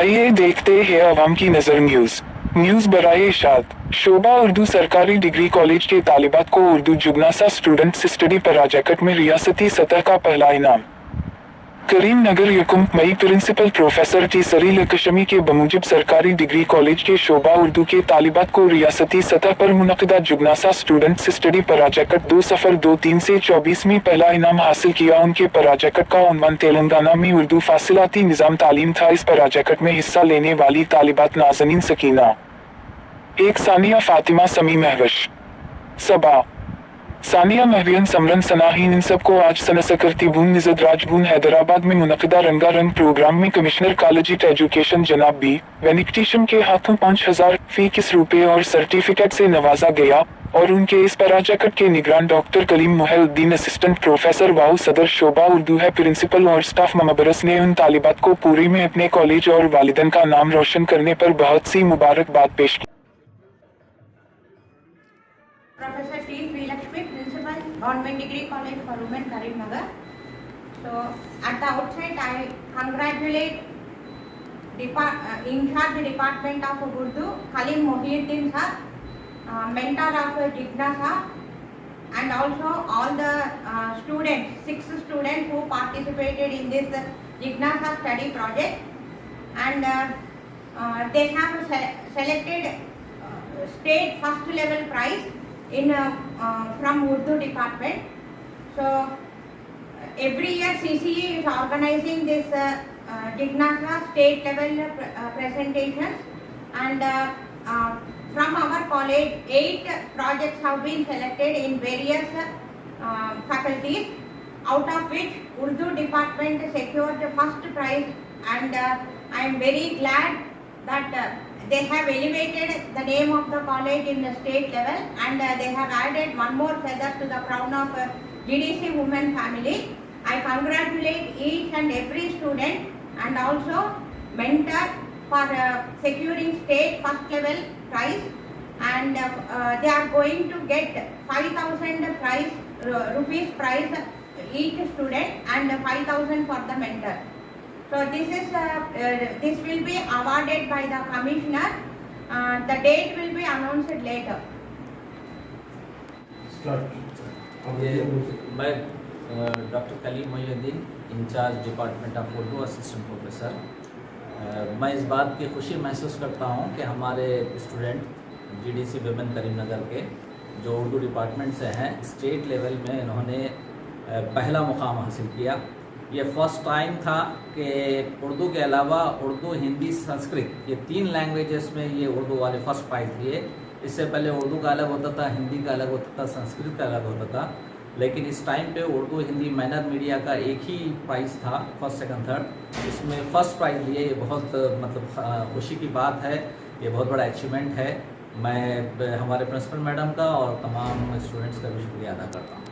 आइए देखते हैं अवाम की नजर न्यूज برائے اشاعت शोबा उर्दू सरकारी डिग्री कॉलेज के तालिबात को उर्दू जगनासा स्टूडेंट्स स्टडी पराजैकट में रियासती सतह का पहला इनाम। करीम नगर यकुम मई प्रिंसिपल प्रोफेसर टी लक्ष्मी के बमोजब सरकारी डिग्री कॉलेज के शोबा उर्दू के तालिबात को रियासती सतह पर मुनक़दा जगनासा स्टूडेंट्स स्टडी पराजैकट 2-0-2-3 से 24 में पहला इनाम हासिल किया। उनके पराजैकट का عنوان तेलंगाना में उर्दू फासिलाती निज़ाम तालीम था। इस पराजैकट में हिस्सा लेने वाली तालिबात नाज़नीन सकीना एक सानिया फातिमा समी महवश सबा सानिया महरियन समरन सनाहीन इन सबको आज सनसकरती बून निजद राजबून हैदराबाद में मुनक़दा रंगारंग प्रोग्राम में कमिश्नर कॉलेज एजुकेशन जनाब बी-वैनकटेशम के हाथों 5000 फीस रुपए और सर्टिफिकेट से नवाजा गया और उनके इस पराजैकट के निगरान डॉक्टर करीम मुहैद्दीन असिस्टेंट प्रोफेसर वाहू सदर शोबा उर्दू है प्रिंसिपल और स्टाफ मेंबर्स ने उन तालिबात को पूरी में अपने कॉलेज और वालिदैन का नाम रोशन करने पर बहुत सी मुबारकबाद पेश की। Government Degree College for Women, Karim Nagar. So at the outset, I congratulate in charge the Department of Urdu, Kalim Mohieddin sir, mentor of Jignasa, and also all the students, 6 students who participated in this Jignasa study project, and they have selected state first level prize in from Urdu department. So every year CCE is organizing this Jignasa state level presentations, and from our college 8 projects have been selected in various faculties, out of which Urdu department secured the first prize, and I am very glad that they have elevated the name of the college in the state level, and they have added one more feather to the crown of GDC women family. I congratulate each and every student and also mentor for securing state first level prize, and they are going to get 5,000 rupees prize each student and 5,000 for the mentor. So this will be awarded by the commissioner. The date will be announced later. मैं doctor Karim Mohiuddin in charge department of Urdu assistant professor, मैं इस बात की खुशी महसूस करता हूं कि हमारे स्टूडेंट जीडीसी विमेन करीम नगर के जो उर्दू डिपार्टमेंट से हैं, स्टेट लेवल में इन्होंने पहला मुकाम हासिल किया। ये फर्स्ट टाइम था कि उर्दू के अलावा उर्दू, हिंदी, संस्कृत ये 3 लैंग्वेजेस में ये उर्दू वाले फर्स्ट प्राइज़ लिए। इससे पहले उर्दू का अलग होता था, हिंदी का अलग होता था, संस्कृत का अलग होता था, लेकिन इस टाइम पे उर्दू, हिंदी, मैनर मीडिया का एक ही प्राइज़ था, फर्स्ट, सेकंड, थर्ड। इसमें फ़र्स्ट प्राइज़ लिए, ये बहुत मतलब खुशी की बात है, ये बहुत बड़ा अचीवमेंट है। मैं हमारे प्रिंसिपल मैडम का और तमाम स्टूडेंट्स का भी शुक्रिया अदा करता हूँ।